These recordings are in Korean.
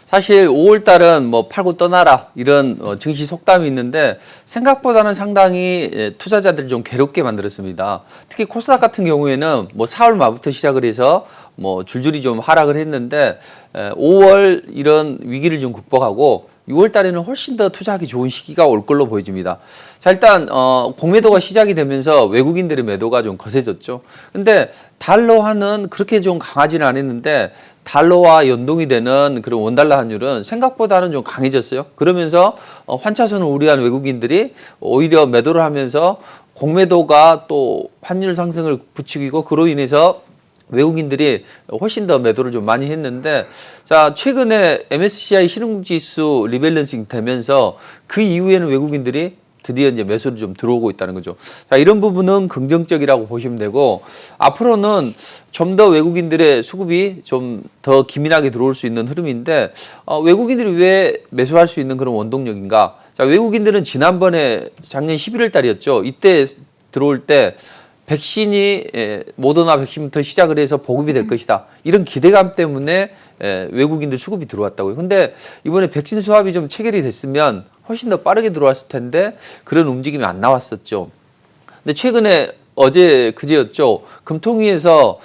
사실 5월 달은 뭐 팔고 떠나라 이런 증시 속담이 있는데 생각보다는 상당히 투자자들이 좀 괴롭게 만들었습니다. 특히 코스닥 같은 경우에는 뭐 4월 말부터 시작을 해서 뭐 줄줄이 좀 하락을 했는데 5월 이런 위기를 좀 극복하고 6월 달에는 훨씬 더 투자하기 좋은 시기가 올 걸로 보여집니다. 자, 일단 공매도가 시작이 되면서 외국인들의 매도가 좀 거세졌죠. 근데 달러화는 그렇게 좀 강하지는 않았는데 달러와 연동이 되는 그런 원달러 환율은 생각보다는 좀 강해졌어요. 그러면서 환차손을 우려한 외국인들이 오히려 매도를 하면서 공매도가 또 환율 상승을 부추기고 그로 인해서 외국인들이 훨씬 더 매도를 좀 많이 했는데, 자, 최근에 MSCI 신흥국 지수 리밸런싱 되면서 그 이후에는 외국인들이 드디어 이제 매수를 좀 들어오고 있다는 거죠. 자, 이런 부분은 긍정적이라고 보시면 되고, 앞으로는 좀 더 외국인들의 수급이 좀 더 기민하게 들어올 수 있는 흐름인데, 외국인들이 왜 매수할 수 있는 그런 원동력인가? 자, 외국인들은 지난번에 작년 11월 달이었죠. 이때 들어올 때 백신이 모더나 백신부터 시작을 해서 보급이 될 것이다. 이런 기대감 때문에 외국인들 수급이 들어왔다고요. 근데 이번에 백신 수합이 좀 체결이 됐으면 훨씬 더 빠르게 들어왔을 텐데 그런 움직임이 안 나왔었죠. 근데 최근에 어제 그제였죠. 금통위에서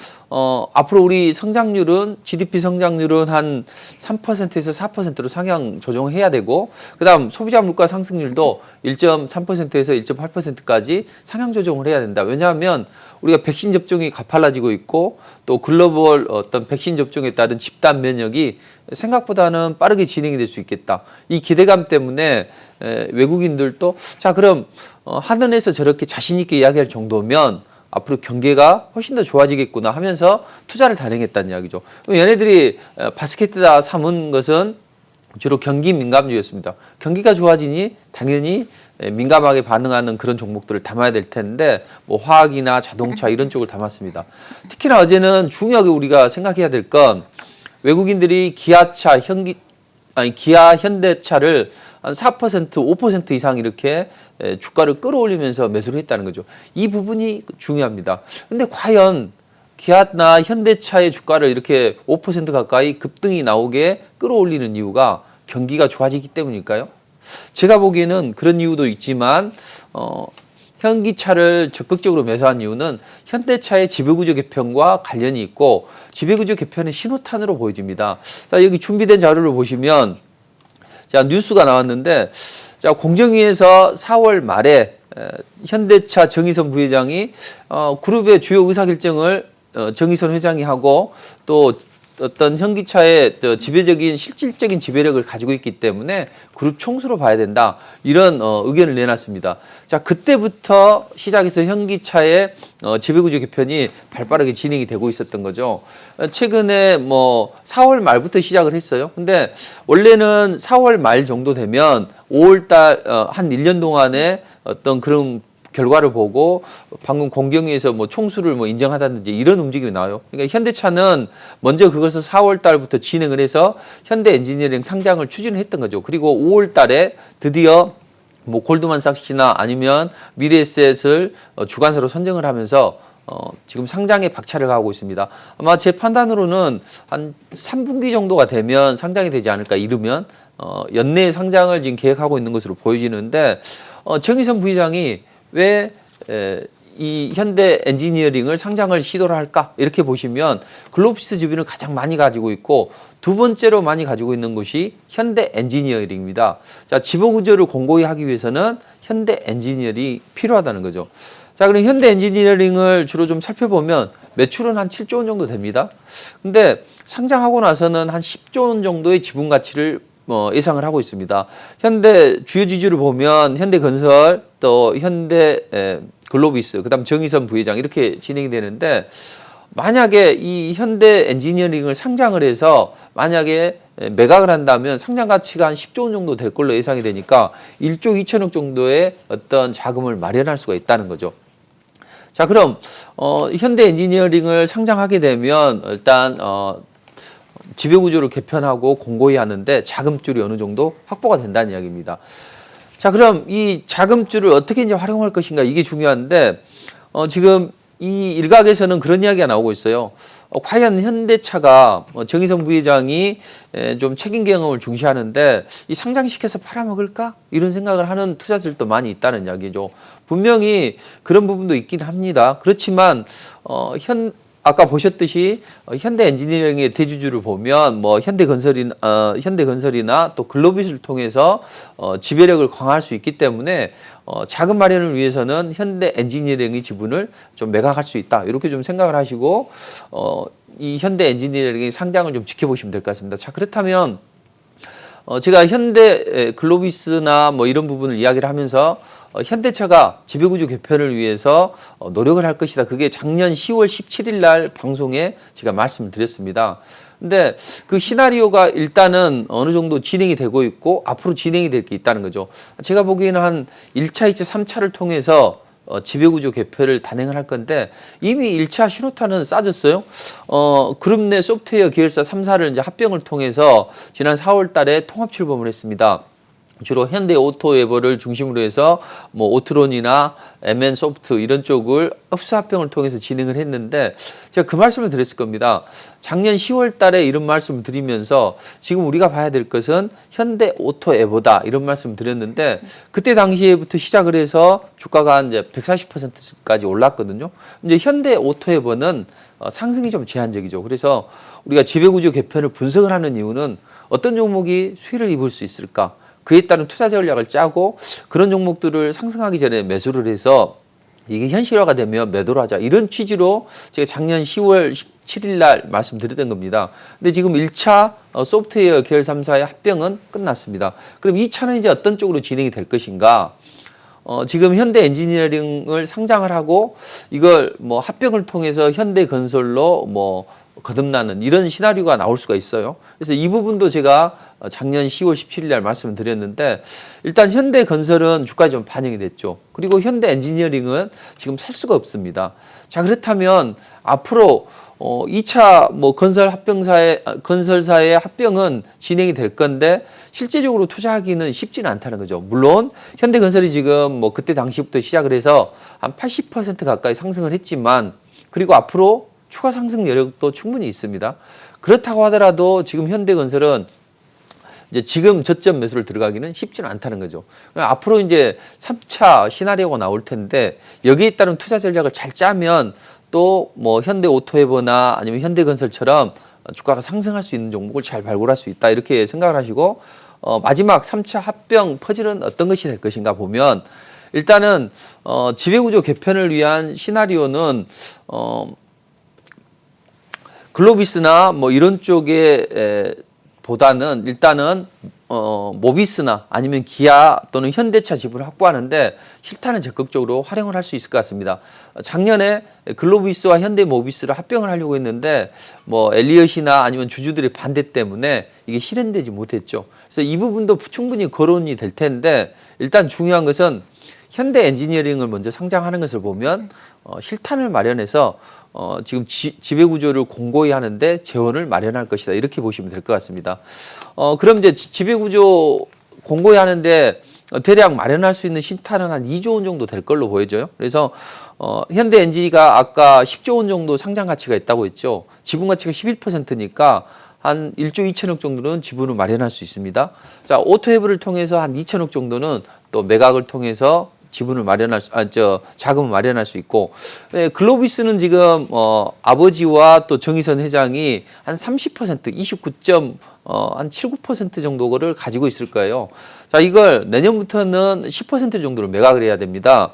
앞으로 우리 성장률은 GDP 성장률은 한 3%에서 4%로 상향 조정해야 되고, 그다음 소비자 물가 상승률도 1.3%에서 1.8%까지 상향 조정을 해야 된다. 왜냐하면 우리가 백신 접종이 가팔라지고 있고 또 글로벌 어떤 백신 접종에 따른 집단 면역이 생각보다는 빠르게 진행이 될 수 있겠다. 이 기대감 때문에 외국인들도 자, 그럼 하늘에서 저렇게 자신 있게 이야기할 정도면 앞으로 경기가 훨씬 더 좋아지겠구나 하면서 투자를 단행했다는 이야기죠. 얘네들이 바스켓에다 삼은 것은 주로 경기 민감주였습니다. 경기가 좋아지니 당연히 민감하게 반응하는 그런 종목들을 담아야 될 텐데 뭐 화학이나 자동차 이런 쪽을 담았습니다. 특히나 어제는 중요하게 우리가 생각해야 될 건 외국인들이 기아차, 기아 현대차를 한 4%, 5% 이상 이렇게 주가를 끌어올리면서 매수를 했다는 거죠. 이 부분이 중요합니다. 근데 과연 기아나 현대차의 주가를 이렇게 5% 가까이 급등이 나오게 끌어올리는 이유가 경기가 좋아지기 때문일까요? 제가 보기에는 그런 이유도 있지만 현기차를 적극적으로 매수한 이유는 현대차의 지배구조 개편과 관련이 있고 지배구조 개편의 신호탄으로 보여집니다. 자, 여기 준비된 자료를 보시면 자, 뉴스가 나왔는데 자, 공정위에서 4월 말에 현대차 정의선 부회장이 그룹의 주요 의사결정을 정의선 회장이 하고 또 어떤 현기차의 지배적인 실질적인 지배력을 가지고 있기 때문에 그룹 총수로 봐야 된다. 이런 의견을 내놨습니다. 자, 그때부터 시작해서 현기차의 지배구조 개편이 발빠르게 진행이 되고 있었던 거죠. 최근에 뭐 4월 말부터 시작을 했어요. 근데 원래는 4월 말 정도 되면 5월 달 한 1년 동안의 어떤 그런 결과를 보고 방금 공경위에서 뭐 총수를 뭐 인정하다든지 이런 움직임이 나와요. 그러니까 현대차는 먼저 그것을 4월 달부터 진행을 해서 현대 엔지니어링 상장을 추진했던 거죠. 그리고 5월 달에 드디어 뭐 골드만삭스나 아니면 미래에셋을 주관사로 선정을 하면서 지금 상장에 박차를 가하고 있습니다. 아마 제 판단으로는 한 3분기 정도가 되면 상장이 되지 않을까, 이르면 연내 상장을 지금 계획하고 있는 것으로 보여지는데 정의선 부회장이 왜 이 현대 엔지니어링을 상장을 시도를 할까? 이렇게 보시면 글로비스 주변을 가장 많이 가지고 있고 두 번째로 많이 가지고 있는 것이 현대 엔지니어링입니다. 자, 지배구조를 공고히 하기 위해서는 현대 엔지니어링이 필요하다는 거죠. 자, 그럼 현대 엔지니어링을 주로 좀 살펴보면 매출은 한 7조 원 정도 됩니다. 근데 상장하고 나서는 한 10조 원 정도의 지분 가치를 예상을 하고 있습니다. 현대 주요 지주를 보면 현대건설, 또 현대 글로비스, 그다음 정의선 부회장 이렇게 진행이 되는데, 만약에 이 현대 엔지니어링을 상장을 해서 만약에 매각을 한다면 상장 가치가 한 10조 원 정도 될 걸로 예상이 되니까 1조 2천억 정도의 어떤 자금을 마련할 수가 있다는 거죠. 자, 그럼 현대 엔지니어링을 상장하게 되면 일단 지배구조를 개편하고 공고히 하는데 자금줄이 어느 정도 확보가 된다는 이야기입니다. 자, 그럼 이 자금줄을 어떻게 이제 활용할 것인가, 이게 중요한데 지금 이 일각에서는 그런 이야기가 나오고 있어요. 과연 현대차가 정의선 부회장이 좀 책임 경영을 중시하는데 이 상장시켜서 팔아먹을까? 이런 생각을 하는 투자자들도 많이 있다는 이야기죠. 분명히 그런 부분도 있긴 합니다. 그렇지만 아까 보셨듯이 현대 엔지니어링의 대주주를 보면 뭐 현대건설이나 또 글로비스를 통해서 지배력을 강화할 수 있기 때문에 자금 마련을 위해서는 현대 엔지니어링의 지분을 좀 매각할 수 있다. 이렇게 좀 생각을 하시고 이 현대 엔지니어링의 상장을 좀 지켜보시면 될 것 같습니다. 자, 그렇다면 제가 현대 글로비스나 뭐 이런 부분을 이야기를 하면서 현대차가 지배구조 개편을 위해서 노력을 할 것이다. 그게 작년 10월 17일 날 방송에 제가 말씀을 드렸습니다. 근데 그 시나리오가 일단은 어느 정도 진행이 되고 있고 앞으로 진행이 될 게 있다는 거죠. 제가 보기에는 한 1차, 2차, 3차를 통해서 지배구조 개편을 단행을 할 건데 이미 1차 신호탄은 쏴졌어요. 그룹 내 소프트웨어 계열사 3사를 이제 합병을 통해서 지난 4월 달에 통합 출범을 했습니다. 주로 현대 오토웨버를 중심으로 해서 뭐 오트론이나 MN 소프트 이런 쪽을 흡수 합병을 통해서 진행을 했는데 제가 그 말씀을 드렸을 겁니다. 작년 10월 달에 이런 말씀을 드리면서 지금 우리가 봐야 될 것은 현대 오토웨버다 이런 말씀을 드렸는데 그때 당시에부터 시작을 해서 주가가 이제 140%까지 올랐거든요. 이제 현대 오토웨버는 상승이 좀 제한적이죠. 그래서 우리가 지배구조 개편을 분석을 하는 이유는 어떤 종목이 수혜를 입을 수 있을까? 그에 따른 투자 전략을 짜고 그런 종목들을 상승하기 전에 매수를 해서 이게 현실화가 되면 매도를 하자. 이런 취지로 제가 작년 10월 17일 날 말씀드렸던 겁니다. 근데 지금 1차 소프트웨어 계열 3사의 합병은 끝났습니다. 그럼 2차는 이제 어떤 쪽으로 진행이 될 것인가? 지금 현대 엔지니어링을 상장을 하고 이걸 뭐 합병을 통해서 현대건설로 뭐 거듭나는 이런 시나리오가 나올 수가 있어요. 그래서 이 부분도 제가 작년 10월 17일 날 말씀을 드렸는데 일단 현대건설은 주가에 좀 반영이 됐죠. 그리고 현대 엔지니어링은 지금 살 수가 없습니다. 자, 그렇다면 앞으로 2차 뭐 건설사의 합병은 진행이 될 건데 실제적으로 투자하기는 쉽지는 않다는 거죠. 물론 현대건설이 지금 뭐 그때 당시부터 시작을 해서 한 80% 가까이 상승을 했지만 그리고 앞으로 추가 상승 여력도 충분히 있습니다. 그렇다고 하더라도 지금 현대건설은 이제 지금 저점 매수를 들어가기는 쉽지는 않다는 거죠. 앞으로 이제 3차 시나리오가 나올 텐데 여기에 따른 투자 전략을 잘 짜면 또 뭐 현대오토웨버나 아니면 현대건설처럼 주가가 상승할 수 있는 종목을 잘 발굴할 수 있다 이렇게 생각을 하시고 마지막 3차 합병 퍼즐은 어떤 것이 될 것인가 보면 일단은 지배구조 개편을 위한 시나리오는 글로비스나 뭐 이런 쪽에 보다는 일단은 모비스나 아니면 기아 또는 현대차 지분을 확보하는데 실타는 적극적으로 활용을 할 수 있을 것 같습니다. 작년에 글로비스와 현대모비스를 합병을 하려고 했는데 뭐 엘리엇이나 아니면 주주들의 반대 때문에 이게 실현되지 못했죠. 그래서 이 부분도 충분히 거론이 될 텐데 일단 중요한 것은 현대 엔지니어링을 먼저 상장하는 것을 보면 실탄을 마련해서 지금 지배구조를 공고히 하는데 재원을 마련할 것이다. 이렇게 보시면 될 것 같습니다. 그럼 이제 지배구조 공고히 하는데 대략 마련할 수 있는 실탄은 한 2조 원 정도 될 걸로 보여져요. 그래서 현대엔지가 아까 10조 원 정도 상장 가치가 있다고 했죠. 지분 가치가 11%니까 한 1조 2천억 정도는 지분을 마련할 수 있습니다. 자, 오토헤브를 통해서 한 2천억 정도는 또 매각을 통해서 지분을 마련할 수, 자금을 마련할 수 있고, 글로비스는 지금, 아버지와 또 정의선 회장이 한 30%, 79% 정도를 가지고 있을 거예요. 자, 이걸 내년부터는 10% 정도로 매각을 해야 됩니다.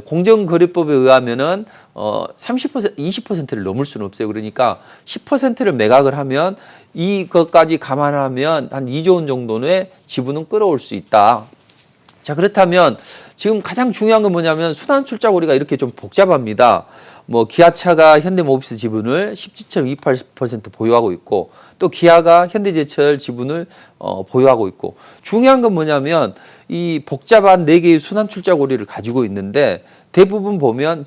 공정거래법에 의하면은, 30%, 20%를 넘을 수는 없어요. 그러니까 10%를 매각을 하면 이것까지 감안하면 한 2조 원 정도의 지분은 끌어올 수 있다. 자, 그렇다면 지금 가장 중요한 건 뭐냐면 순환출자고리가 이렇게 좀 복잡합니다. 뭐 기아차가 현대모비스 지분을 17.28% 보유하고 있고 또 기아가 현대제철 지분을 보유하고 있고 중요한 건 뭐냐면 이 복잡한 4개의 순환출자고리를 가지고 있는데 대부분 보면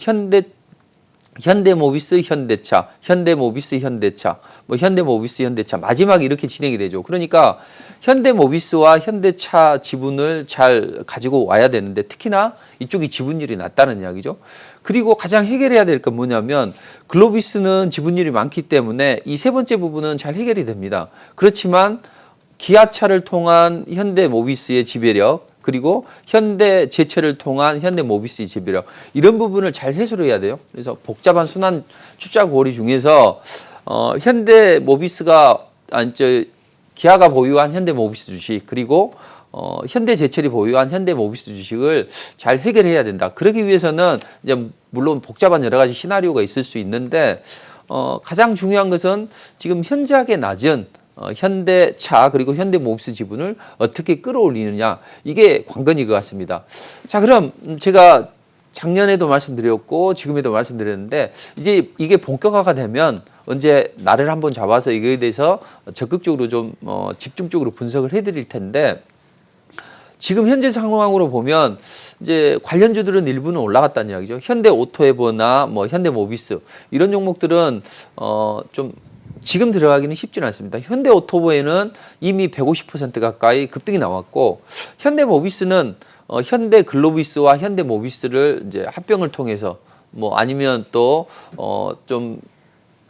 현대모비스, 현대차, 현대모비스, 현대차, 뭐 현대모비스, 현대차 마지막에 이렇게 진행이 되죠. 그러니까 현대모비스와 현대차 지분을 잘 가지고 와야 되는데 특히나 이쪽이 지분율이 낮다는 이야기죠. 그리고 가장 해결해야 될 건 뭐냐면 글로비스는 지분율이 많기 때문에 이 세 번째 부분은 잘 해결이 됩니다. 그렇지만 기아차를 통한 현대모비스의 지배력 그리고 현대제철을 통한 현대모비스의 지배력 이런 부분을 잘 해소를 해야 돼요. 그래서 복잡한 순환 출자 고리 중에서 현대모비스가 기아가 보유한 현대모비스 주식 그리고 현대제철이 보유한 현대모비스 주식을 잘 해결해야 된다. 그러기 위해서는 이제 물론 복잡한 여러 가지 시나리오가 있을 수 있는데 가장 중요한 것은 지금 현저하게 낮은 현대차 그리고 현대모비스 지분을 어떻게 끌어올리느냐 이게 관건일 것 같습니다. 자, 그럼 제가 작년에도 말씀드렸고 지금에도 말씀드렸는데 이제 이게 본격화가 되면 언제 날을 한번 잡아서 이거에 대해서 적극적으로 좀 집중적으로 분석을 해드릴 텐데 지금 현재 상황으로 보면 이제 관련주들은 일부는 올라갔다는 이야기죠. 현대오토에버나 뭐 현대모비스 이런 종목들은 좀 지금 들어가기는 쉽지는 않습니다. 현대오토버에는 이미 150% 가까이 급등이 나왔고 현대모비스는 현대글로비스와 현대모비스를 이제 합병을 통해서 뭐 아니면 또 좀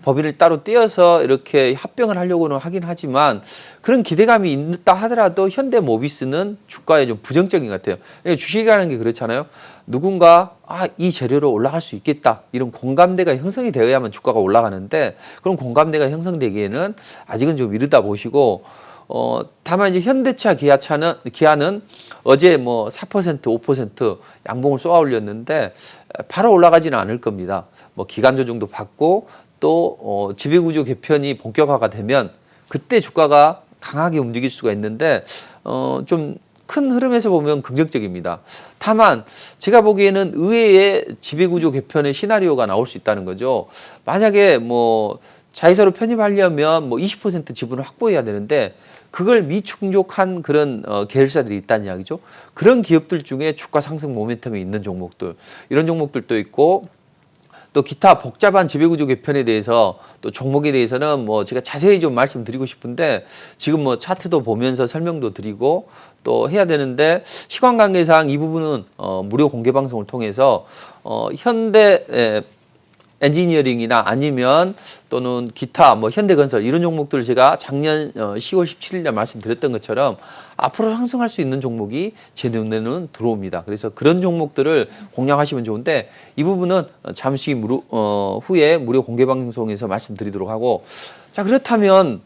법인을 따로 떼어서 이렇게 합병을 하려고는 하긴 하지만 그런 기대감이 있다 하더라도 현대모비스는 주가에 좀 부정적인 것 같아요. 주식이라는 게 그렇잖아요. 누군가 이 재료로 올라갈 수 있겠다 이런 공감대가 형성이 되어야만 주가가 올라가는데 그런 공감대가 형성되기에는 아직은 좀 이르다 보시고 다만 이제 현대차 기아는 어제 뭐 4% 5% 양봉을 쏘아 올렸는데 바로 올라가지는 않을 겁니다. 뭐 기간 조정도 받고 또 지배구조 개편이 본격화가 되면 그때 주가가 강하게 움직일 수가 있는데 좀 큰 흐름에서 보면 긍정적입니다. 다만 제가 보기에는 의외의 지배구조 개편의 시나리오가 나올 수 있다는 거죠. 만약에 뭐 자회사로 편입하려면 뭐 20% 지분을 확보해야 되는데 그걸 미충족한 그런 계열사들이 있다는 이야기죠. 그런 기업들 중에 주가 상승 모멘텀이 있는 종목들 이런 종목들도 있고 또 기타 복잡한 지배구조 개편에 대해서 또 종목에 대해서는 뭐 제가 자세히 좀 말씀드리고 싶은데 지금 뭐 차트도 보면서 설명도 드리고 또 해야 되는데 시간 관계상 이 부분은 무료 공개 방송을 통해서 현대 엔지니어링이나 아니면 또는 기타 뭐 현대건설 이런 종목들을 제가 작년 10월 17일 날 말씀드렸던 것처럼 앞으로 상승할 수 있는 종목이 제 눈에는 들어옵니다. 그래서 그런 종목들을 공략하시면 좋은데 이 부분은 잠시 후에 무료 공개 방송에서 말씀드리도록 하고 자 그렇다면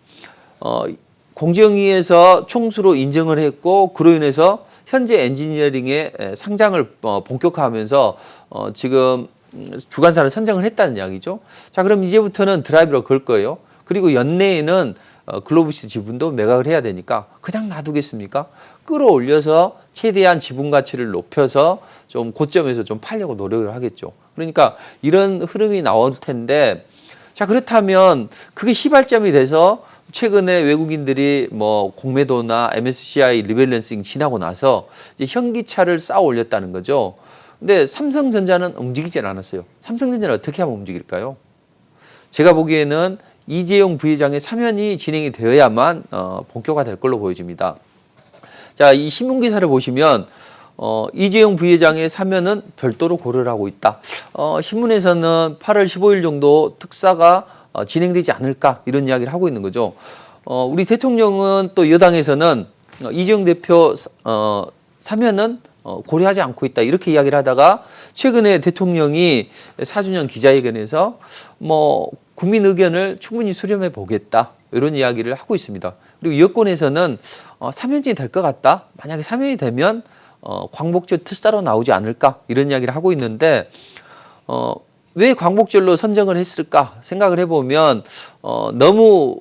공정위에서 총수로 인정을 했고 그로 인해서 현재 엔지니어링의 상장을 본격화하면서 지금 주관사를 선정을 했다는 이야기죠. 자, 그럼 이제부터는 드라이브로 걸 거예요. 그리고 연내에는 글로비스 지분도 매각을 해야 되니까 그냥 놔두겠습니까? 끌어올려서 최대한 지분 가치를 높여서 좀 고점에서 좀 팔려고 노력을 하겠죠. 그러니까 이런 흐름이 나올 텐데 자, 그렇다면 그게 시발점이 돼서 최근에 외국인들이 뭐 공매도나 MSCI 리밸런싱 지나고 나서 이제 현기차를 쌓아 올렸다는 거죠. 근데 삼성전자는 움직이질 않았어요. 삼성전자는 어떻게 하면 움직일까요? 제가 보기에는 이재용 부회장의 사면이 진행이 되어야만 본격화될 걸로 보여집니다. 자, 이 신문 기사를 보시면 이재용 부회장의 사면은 별도로 고려를 하고 있다. 신문에서는 8월 15일 정도 특사가 진행되지 않을까 이런 이야기를 하고 있는 거죠. 우리 대통령은 또 여당에서는 이재용 대표 사면은 고려하지 않고 있다 이렇게 이야기를 하다가 최근에 대통령이 4주년 기자회견에서 뭐 국민 의견을 충분히 수렴해 보겠다 이런 이야기를 하고 있습니다. 그리고 여권에서는 사면이 될 것 같다. 만약에 사면이 되면 광복절 특사로 나오지 않을까 이런 이야기를 하고 있는데 왜 광복절로 선정을 했을까 생각을 해보면 너무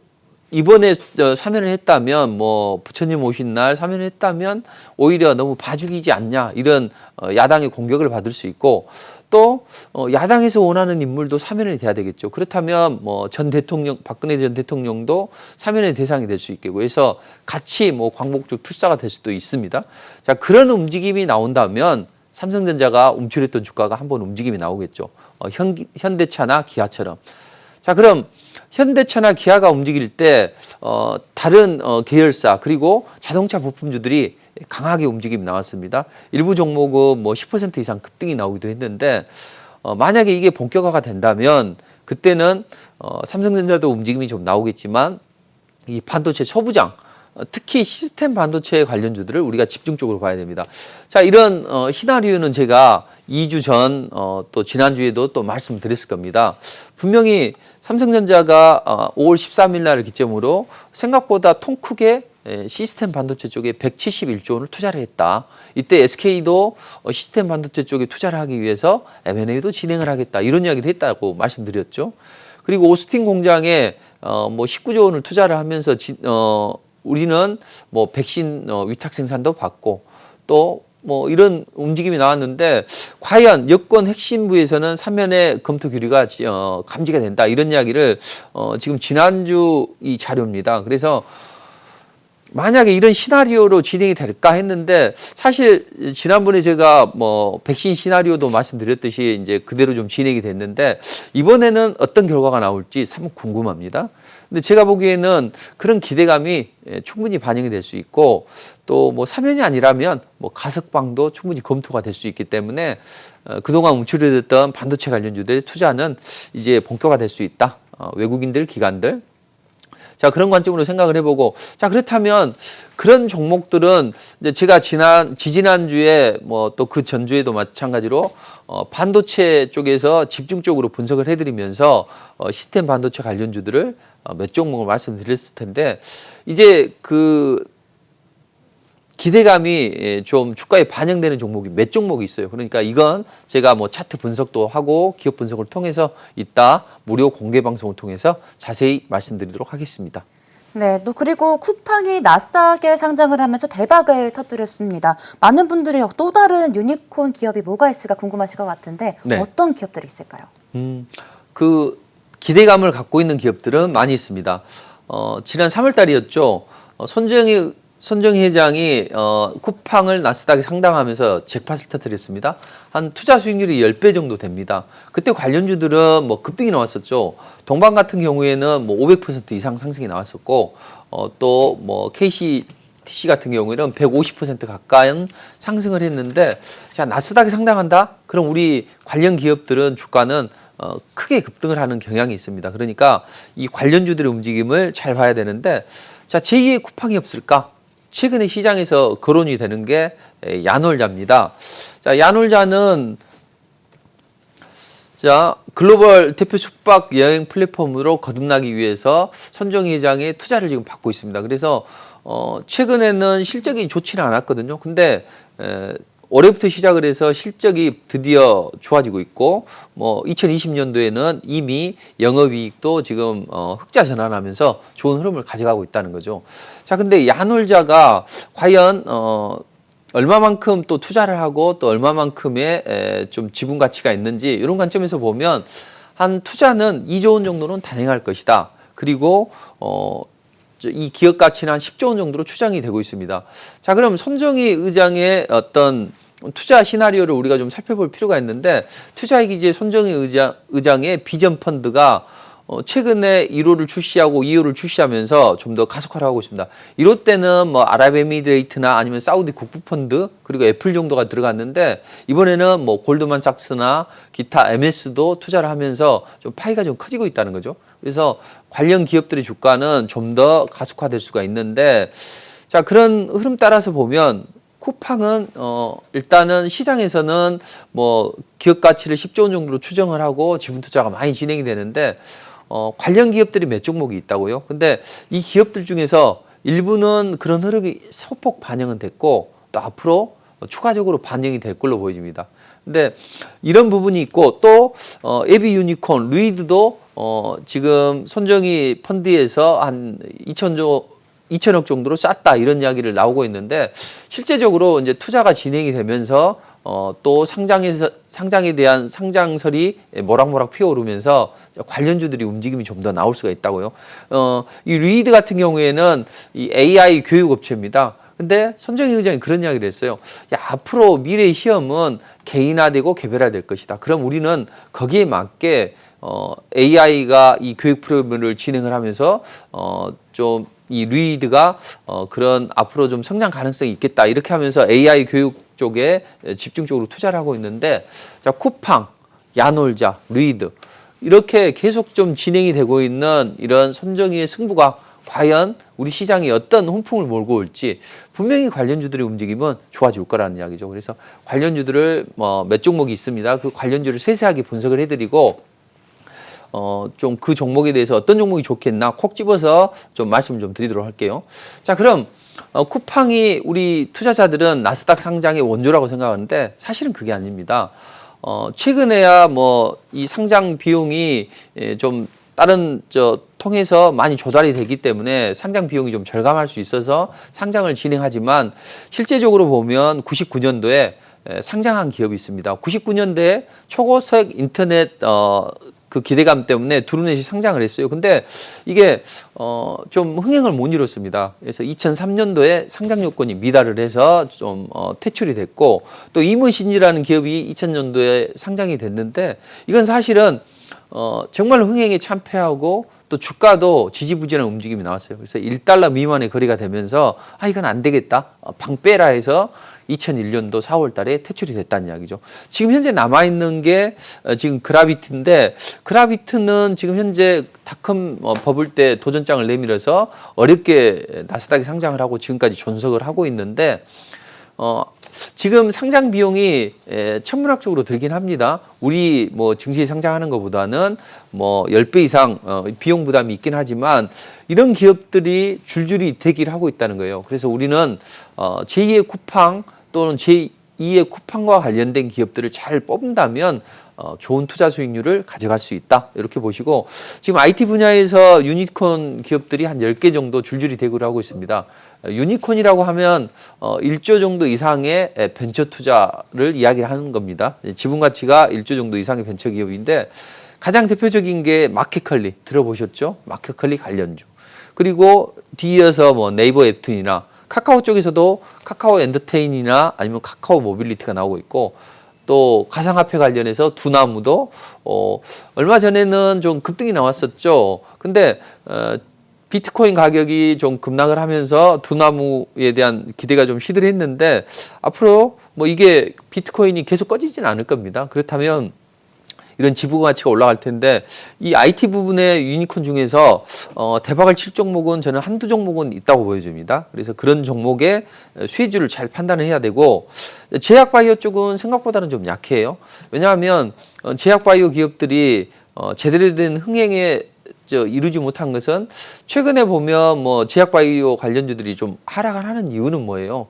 이번에 사면을 했다면 뭐 부처님 오신 날 사면을 했다면 오히려 너무 봐주기지 않냐 이런 야당의 공격을 받을 수 있고 또 야당에서 원하는 인물도 사면이 돼야 되겠죠. 그렇다면 뭐 전 대통령 박근혜 전 대통령도 사면의 대상이 될 수 있겠고 해서 같이 뭐 광복절 출사가 될 수도 있습니다. 자 그런 움직임이 나온다면 삼성전자가 움츠렸던 주가가 한번 움직임이 나오겠죠. 현대차나 기아처럼. 자, 그럼 현대차나 기아가 움직일 때 다른 계열사 그리고 자동차 부품주들이 강하게 움직임이 나왔습니다. 일부 종목은 뭐 10% 이상 급등이 나오기도 했는데 만약에 이게 본격화가 된다면 그때는 삼성전자도 움직임이 좀 나오겠지만 이 반도체 소부장 특히 시스템 반도체 관련주들을 우리가 집중적으로 봐야 됩니다. 자, 이런 시나리오는 제가 2주 전 또 지난주에도 또 말씀드렸을 겁니다. 분명히 삼성전자가 5월 13일 날을 기점으로 생각보다 통 크게 시스템 반도체 쪽에 171조 원을 투자를 했다. 이때 SK도 시스템 반도체 쪽에 투자를 하기 위해서 M&A도 진행을 하겠다. 이런 이야기를 했다고 말씀드렸죠. 그리고 오스틴 공장에 뭐 19조 원을 투자를 하면서 우리는 뭐 백신 위탁 생산도 받고 또 뭐 이런 움직임이 나왔는데 과연 여권 핵심부에서는 3면의 검토 규리가 감지가 된다. 이런 이야기를 지금 지난주 이 자료입니다. 그래서 만약에 이런 시나리오로 진행이 될까 했는데 사실 지난번에 제가 뭐 백신 시나리오도 말씀드렸듯이 이제 그대로 좀 진행이 됐는데 이번에는 어떤 결과가 나올지 참 궁금합니다. 근데 제가 보기에는 그런 기대감이 충분히 반영이 될 수 있고 또 뭐 사면이 아니라면 뭐 가석방도 충분히 검토가 될 수 있기 때문에 그동안 움츠려졌던 반도체 관련주들의 투자는 이제 본격화될 수 있다. 외국인들, 기관들. 자, 그런 관점으로 생각을 해보고, 자, 그렇다면 그런 종목들은 이제 제가 지지난주에 뭐 또 그 전주에도 마찬가지로 반도체 쪽에서 집중적으로 분석을 해드리면서 시스템 반도체 관련주들을 몇 종목을 말씀드렸을 텐데, 이제 그 기대감이 좀 주가에 반영되는 종목이 몇 종목이 있어요. 그러니까 이건 제가 뭐 차트 분석도 하고 기업 분석을 통해서 이따 무료 공개 방송을 통해서 자세히 말씀드리도록 하겠습니다. 네, 또 그리고 쿠팡이 나스닥에 상장을 하면서 대박을 터뜨렸습니다. 많은 분들이 또 다른 유니콘 기업이 뭐가 있을까 궁금하실 것 같은데 네. 어떤 기업들이 있을까요? 그 기대감을 갖고 있는 기업들은 많이 있습니다. 지난 3월 달이었죠. 손정희 회장이 쿠팡을 나스닥에 상장하면서 잭팟을 터뜨렸습니다. 한 투자 수익률이 10배 정도 됩니다. 그때 관련주들은 뭐 급등이 나왔었죠. 동방 같은 경우에는 뭐 500% 이상 상승이 나왔었고 또 뭐 KCTC 같은 경우에는 150% 가까운 상승을 했는데 자, 나스닥에 상장한다? 그럼 우리 관련 기업들은 주가는 크게 급등을 하는 경향이 있습니다. 그러니까 이 관련주들의 움직임을 잘 봐야 되는데 자, 제2의 쿠팡이 없을까? 최근에 시장에서 거론이 되는 게 야놀자입니다. 자, 야놀자는 글로벌 대표 숙박 여행 플랫폼으로 거듭나기 위해서 손정희 회장의 투자를 지금 받고 있습니다. 그래서 최근에는 실적이 좋지는 않았거든요. 근데 올해부터 시작을 해서 실적이 드디어 좋아지고 있고 뭐 2020년도에는 이미 영업이익도 지금 흑자 전환하면서 좋은 흐름을 가져가고 있다는 거죠. 자, 근데 야놀자가 과연 얼마만큼 또 투자를 하고 또 얼마만큼의 좀 지분 가치가 있는지 이런 관점에서 보면 한 투자는 2조 원 정도는 단행할 것이다. 그리고 이 기업 가치는 한 10조 원 정도로 추정이 되고 있습니다. 자, 그럼 손정희 의장의 어떤 투자 시나리오를 우리가 좀 살펴볼 필요가 있는데 투자기지의 손정희 의장의 비전 펀드가 최근에 1호를 출시하고 2호를 출시하면서 좀 더 가속화를 하고 있습니다. 1호 때는 뭐 아랍에미레이트나 아니면 사우디 국부펀드 그리고 애플 정도가 들어갔는데 이번에는 뭐 골드만삭스나 기타 MS도 투자를 하면서 좀 파이가 좀 커지고 있다는 거죠. 그래서 관련 기업들의 주가는 좀 더 가속화될 수가 있는데 자, 그런 흐름 따라서 보면 쿠팡은 일단은 시장에서는 뭐 기업 가치를 10조 원 정도로 추정을 하고 지분 투자가 많이 진행이 되는데 관련 기업들이 몇 종목이 있다고요. 근데 이 기업들 중에서 일부는 그런 흐름이 소폭 반영은 됐고 또 앞으로 추가적으로 반영이 될 걸로 보여집니다. 근데 이런 부분이 있고 또 에비 유니콘 루이드도 지금 손정희 펀드에서 한 2천억 정도로 쌌다 이런 이야기를 나오고 있는데 실제적으로 이제 투자가 진행이 되면서 또 상장에 대한 상장설이 모락모락 피어오르면서 관련주들이 움직임이 좀 더 나올 수가 있다고요. 이 루이드 같은 경우에는 이 AI 교육 업체입니다. 근데 손정희 의장이 그런 이야기를 했어요. 야, 앞으로 미래의 시험은 개인화되고 개별화될 것이다. 그럼 우리는 거기에 맞게 AI가 이 교육 프로그램을 진행을 하면서 좀 이 루이드가 그런 앞으로 좀 성장 가능성이 있겠다. 이렇게 하면서 AI 교육 쪽에 집중적으로 투자를 하고 있는데, 자, 쿠팡, 야놀자, 루이드 이렇게 계속 좀 진행이 되고 있는 이런 손정희의 승부가 과연 우리 시장에 어떤 훈풍을 몰고 올지 분명히 관련주들의 움직임은 좋아질 거라는 이야기죠. 그래서 관련주들을 몇 종목이 있습니다. 그 관련주를 세세하게 분석을 해드리고 좀 그 종목에 대해서 어떤 종목이 좋겠나 콕 집어서 좀 말씀을 좀 드리도록 할게요. 자, 그럼 쿠팡이 우리 투자자들은 나스닥 상장의 원조라고 생각하는데 사실은 그게 아닙니다. 최근에야 뭐 이 상장 비용이 좀 다른 통해서 많이 조달이 되기 때문에 상장 비용이 좀 절감할 수 있어서 상장을 진행하지만 실제적으로 보면 99년도에 상장한 기업이 있습니다. 99년도에 초고속 인터넷 그 기대감 때문에 두루넷이 상장을 했어요. 근데 이게 좀 흥행을 못 이뤘습니다. 그래서 2003년도에 상장 요건이 미달을 해서 좀 퇴출이 됐고, 또 이머신이라는 기업이 2000년도에 상장이 됐는데 이건 사실은 정말 흥행에 참패하고 또 주가도 지지부진한 움직임이 나왔어요. 그래서 1달러 미만의 거래가 되면서 이건 안 되겠다. 방 빼라 해서 2001년도 4월 달에 퇴출이 됐다는 이야기죠. 지금 현재 남아있는 게 지금 그라비트인데, 그라비트는 지금 현재 닷컴 버블 때 도전장을 내밀어서 어렵게 나스닥에 상장을 하고 지금까지 존속을 하고 있는데, 지금 상장 비용이 천문학적으로 들긴 합니다. 우리 뭐 증시에 상장하는 것보다는 뭐 10배 이상 비용 부담이 있긴 하지만 이런 기업들이 줄줄이 대기를 하고 있다는 거예요. 그래서 우리는 제2의 쿠팡 또는 제2의 쿠팡과 관련된 기업들을 잘 뽑는다면 좋은 투자 수익률을 가져갈 수 있다. 이렇게 보시고, 지금 IT 분야에서 유니콘 기업들이 한 10개 정도 줄줄이 대구를 하고 있습니다. 유니콘이라고 하면 1조 정도 이상의 벤처 투자를 이야기를 하는 겁니다. 지분 가치가 1조 정도 이상의 벤처 기업인데, 가장 대표적인 게 마켓컬리 들어보셨죠? 마켓컬리 관련주. 그리고 뒤이어서 뭐 네이버 앱툰이나 카카오 쪽에서도 카카오 엔터테인이나 아니면 카카오 모빌리티가 나오고 있고, 또 가상화폐 관련해서 두나무도 얼마 전에는 좀 급등이 나왔었죠. 근데 비트코인 가격이 좀 급락을 하면서 두나무에 대한 기대가 좀 시들했는데 앞으로 뭐 이게 비트코인이 계속 꺼지지는 않을 겁니다. 그렇다면 이런 지분 가치가 올라갈 텐데, 이 IT 부분의 유니콘 중에서 대박을 칠 종목은 저는 한두 종목은 있다고 보여집니다. 그래서 그런 종목의 수혜주를 잘 판단을 해야 되고, 제약바이오 쪽은 생각보다는 좀 약해요. 왜냐하면 제약바이오 기업들이 제대로 된 흥행에 이루지 못한 것은, 최근에 보면 뭐 제약바이오 관련주들이 좀 하락을 하는 이유는 뭐예요?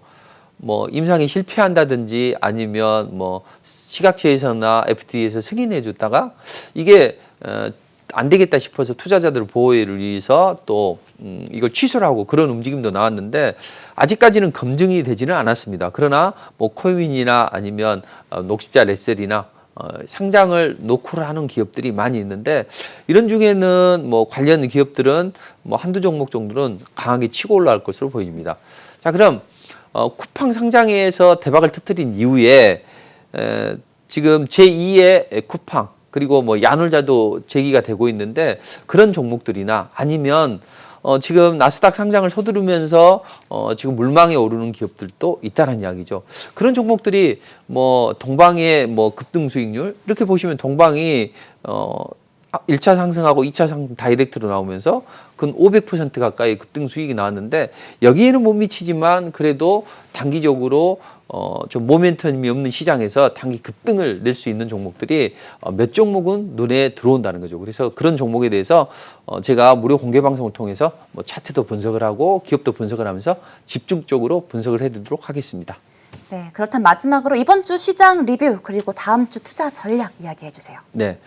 뭐 임상에 실패한다든지 아니면 뭐 식약처에서나 FDA에서 승인해 줬다가 이게 안 되겠다 싶어서 투자자들 보호를 위해서 또 이걸 취소를 하고 그런 움직임도 나왔는데 아직까지는 검증이 되지는 않았습니다. 그러나 뭐 코윈이나 아니면 녹십자 레셀이나 상장을 노크를 하는 기업들이 많이 있는데, 이런 중에는 뭐 관련 기업들은 뭐 한두 종목 정도는 강하게 치고 올라갈 것으로 보입니다. 자, 그럼 쿠팡 상장에서 대박을 터뜨린 이후에 지금 제2의 쿠팡 그리고 뭐 야놀자도 제기가 되고 있는데, 그런 종목들이나 아니면 지금 나스닥 상장을 서두르면서 지금 물망에 오르는 기업들도 있다는 이야기죠. 그런 종목들이 뭐 동방의 뭐 급등 수익률 이렇게 보시면 동방이 1차 상승하고 2차 상승 다이렉트로 나오면서 근 500% 가까이 급등 수익이 나왔는데, 여기에는 못 미치지만 그래도 단기적으로 좀 모멘텀이 없는 시장에서 단기 급등을 낼 수 있는 종목들이 몇 종목은 눈에 들어온다는 거죠. 그래서 그런 종목에 대해서 제가 무료 공개 방송을 통해서 뭐 차트도 분석을 하고 기업도 분석을 하면서 집중적으로 분석을 해드리도록 하겠습니다. 네, 그렇다면 마지막으로 이번 주 시장 리뷰 그리고 다음 주 투자 전략 이야기해 주세요. 네.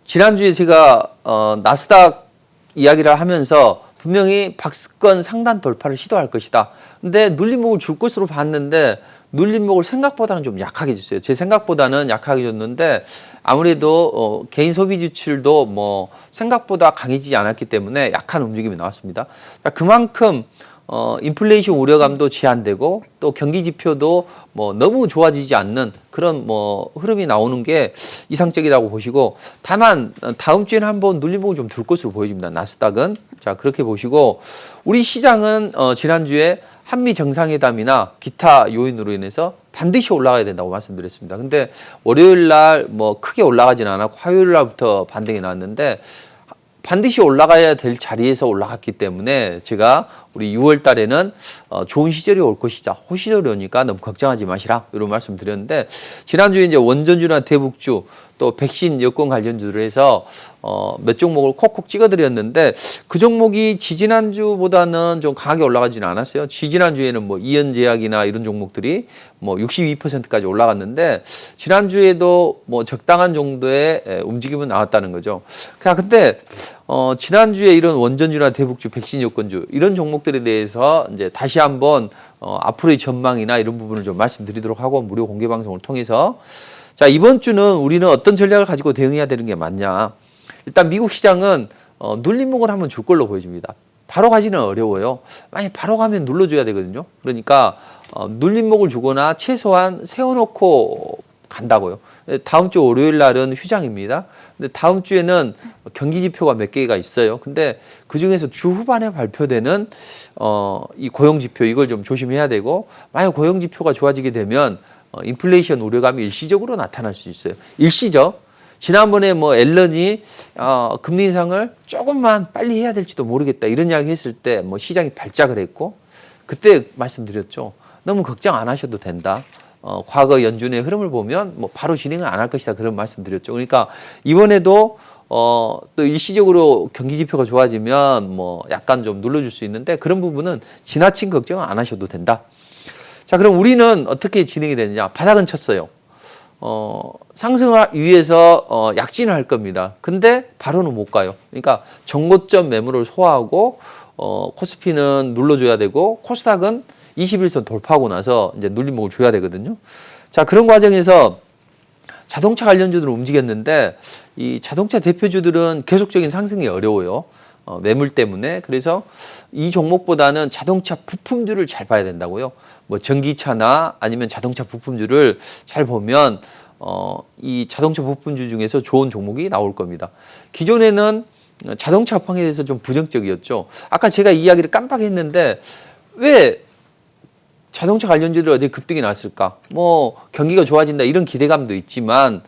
지난주에 제가 나스닥 이야기를 하면서 분명히 박스권 상단 돌파를 시도할 것이다. 근데 눌림목을 줄 것으로 봤는데 눌림목을 생각보다는 좀 약하게 줬어요. 제 생각보다는 약하게 줬는데 아무래도 개인 소비 지출도 뭐 생각보다 강해지지 않았기 때문에 약한 움직임이 나왔습니다. 자, 그만큼 인플레이션 우려감도 제한되고 또 경기 지표도 뭐 너무 좋아지지 않는 그런 뭐 흐름이 나오는 게 이상적이라고 보시고, 다만 다음 주에는 한번 눌림목을 좀 둘 것으로 보여집니다. 나스닥은. 자, 그렇게 보시고, 우리 시장은 지난주에 한미 정상회담이나 기타 요인으로 인해서 반드시 올라가야 된다고 말씀드렸습니다. 근데 월요일 날 뭐 크게 올라가지는 않았고 화요일 날부터 반등이 나왔는데, 반드시 올라가야 될 자리에서 올라갔기 때문에 제가 우리 6월 달에는 좋은 시절이 올 것이다. 호시절이 오니까 너무 걱정하지 마시라. 이런 말씀 드렸는데, 지난주에 이제 원전주나 대북주 또 백신 여권 관련주로 해서 몇 종목을 콕콕 찍어드렸는데, 그 종목이 지지난주보다는 좀 강하게 올라가지는 않았어요. 지지난주에는 뭐 이연제약이나 이런 종목들이 뭐 62%까지 올라갔는데, 지난주에도 뭐 적당한 정도의 움직임은 나왔다는 거죠. 근데 지난주에 이런 원전주나 대북주, 백신 여권주 이런 종목들에 대해서 이제 다시 한번 앞으로의 전망이나 이런 부분을 좀 말씀드리도록 하고, 무료 공개 방송을 통해서, 자, 이번 주는 우리는 어떤 전략을 가지고 대응해야 되는 게 맞냐. 일단 미국 시장은 눌림목을 한번 줄 걸로 보여집니다. 바로 가지는 어려워요. 만약 바로 가면 눌러줘야 되거든요. 그러니까 눌림목을 주거나 최소한 세워놓고 간다고요. 다음 주 월요일 날은 휴장입니다. 근데 다음 주에는 경기 지표가 몇 개가 있어요. 근데 그 중에서 주 후반에 발표되는 이 고용 지표, 이걸 좀 조심해야 되고, 만약 고용 지표가 좋아지게 되면 인플레이션 우려감이 일시적으로 나타날 수 있어요. 일시적. 지난번에 뭐 앨런이 금리 인상을 조금만 빨리 해야 될지도 모르겠다 이런 이야기 했을 때 뭐 시장이 발작을 했고, 그때 말씀드렸죠. 너무 걱정 안 하셔도 된다. 과거 연준의 흐름을 보면 뭐 바로 진행을 안 할 것이다, 그런 말씀드렸죠. 그러니까 이번에도 또 일시적으로 경기 지표가 좋아지면 뭐 약간 좀 눌러줄 수 있는데, 그런 부분은 지나친 걱정은 안 하셔도 된다. 자, 그럼 우리는 어떻게 진행이 되느냐? 바닥은 쳤어요. 상승을 위해서 약진을 할 겁니다. 근데 바로는 못 가요. 그러니까 정고점 매물을 소화하고 코스피는 눌러줘야 되고, 코스닥은 21선 돌파하고 나서 이제 눌림목을 줘야 되거든요. 자, 그런 과정에서 자동차 관련주들은 움직였는데, 이 자동차 대표주들은 계속적인 상승이 어려워요. 매물 때문에. 그래서 이 종목보다는 자동차 부품주를 잘 봐야 된다고요. 뭐 전기차나 아니면 자동차 부품주를 잘 보면 이 자동차 부품주 중에서 좋은 종목이 나올 겁니다. 기존에는 자동차 업황에 대해서 좀 부정적이었죠. 아까 제가 이야기를 깜빡했는데, 왜 자동차 관련주들 어디 급등이 났을까? 뭐 경기가 좋아진다 이런 기대감도 있지만,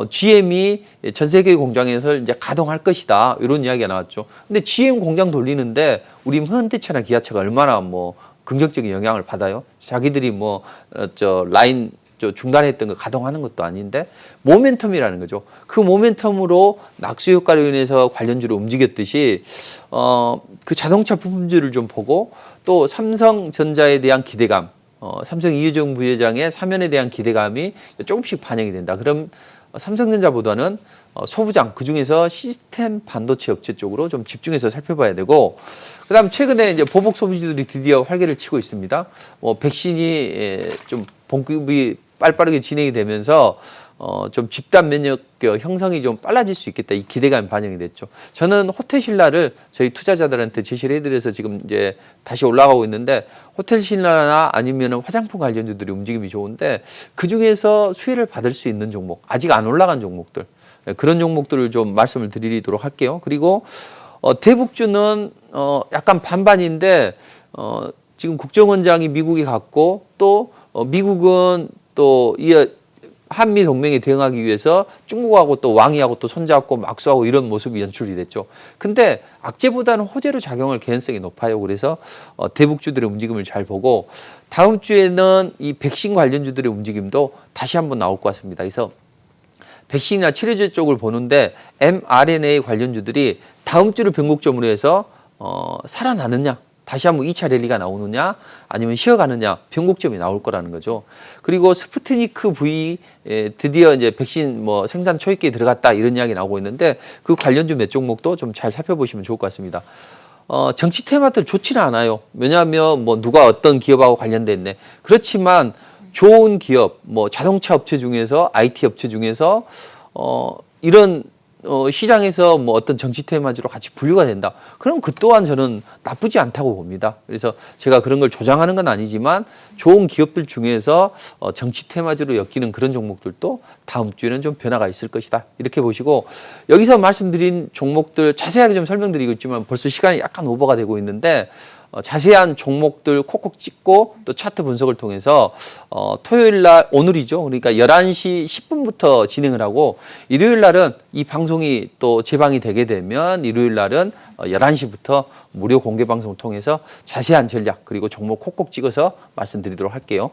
GM이 전 세계 공장에서 이제 가동할 것이다, 이런 이야기가 나왔죠. 근데 GM 공장 돌리는데 우리 현대차나 기아차가 얼마나 뭐 긍정적인 영향을 받아요? 자기들이 뭐 라인 중단했던 거 가동하는 것도 아닌데, 모멘텀이라는 거죠. 그 모멘텀으로 낙수 효과로 인해서 관련주로 움직였듯이 그 자동차 부품주를 좀 보고, 또 삼성전자에 대한 기대감, 삼성 이유정 부회장의 사면에 대한 기대감이 조금씩 반영이 된다. 그럼 삼성전자보다는 소부장, 그중에서 시스템 반도체 업체 쪽으로 좀 집중해서 살펴봐야 되고, 그다음 최근에 이제 보복 소비주들이 드디어 활개를 치고 있습니다. 백신이 좀 공급이 빠르게 진행이 되면서 좀 집단 면역 형성이 좀 빨라질 수 있겠다, 이 기대감이 반영이 됐죠. 저는 호텔신라를 저희 투자자들한테 제시를 해드려서 지금 이제 다시 올라가고 있는데, 호텔신라나 아니면 화장품 관련주들이 움직임이 좋은데, 그 중에서 수혜를 받을 수 있는 종목, 아직 안 올라간 종목들, 그런 종목들을 좀 말씀을 드리도록 할게요. 그리고 대북주는 약간 반반인데, 지금 국정원장이 미국에 갔고, 또 미국은 또 이 한미 동맹에 대응하기 위해서 중국하고 또 왕이하고 또 손잡고 막수하고 이런 모습이 연출이 됐죠. 근데 악재보다는 호재로 작용할 개연성이 높아요. 그래서 대북주들의 움직임을 잘 보고, 다음 주에는 이 백신 관련주들의 움직임도 다시 한번 나올 것 같습니다. 그래서 백신이나 치료제 쪽을 보는데, mRNA 관련주들이 다음 주를 변곡점으로 해서 살아나느냐, 다시 한번 2차 랠리가 나오느냐, 아니면 쉬어가느냐, 변곡점이 나올 거라는 거죠. 그리고 스푸트니크 V 드디어 이제 백신 뭐 생산 초입기에 들어갔다, 이런 이야기 나오고 있는데, 그 관련주 몇 종목도 좀 잘 살펴보시면 좋을 것 같습니다. 정치 테마들 좋지는 않아요. 왜냐하면 뭐 누가 어떤 기업하고 관련됐네. 그렇지만 좋은 기업, 뭐 자동차 업체 중에서 IT 업체 중에서 이런 시장에서 뭐 어떤 정치 테마주로 같이 분류가 된다. 그럼 그 또한 저는 나쁘지 않다고 봅니다. 그래서 제가 그런 걸 조장하는 건 아니지만 좋은 기업들 중에서 정치 테마주로 엮이는 그런 종목들도 다음 주에는 좀 변화가 있을 것이다. 이렇게 보시고 여기서 말씀드린 종목들 자세하게 좀 설명드리고 있지만 벌써 시간이 약간 오버가 되고 있는데 자세한 종목들 콕콕 찍고 또 차트 분석을 통해서 토요일 날 오늘이죠. 그러니까 11시 10분부터 진행을 하고 일요일 날은 이 방송이 또 재방이 되게 되면 일요일 날은 11시부터 무료 공개 방송을 통해서 자세한 전략 그리고 종목 콕콕 찍어서 말씀드리도록 할게요.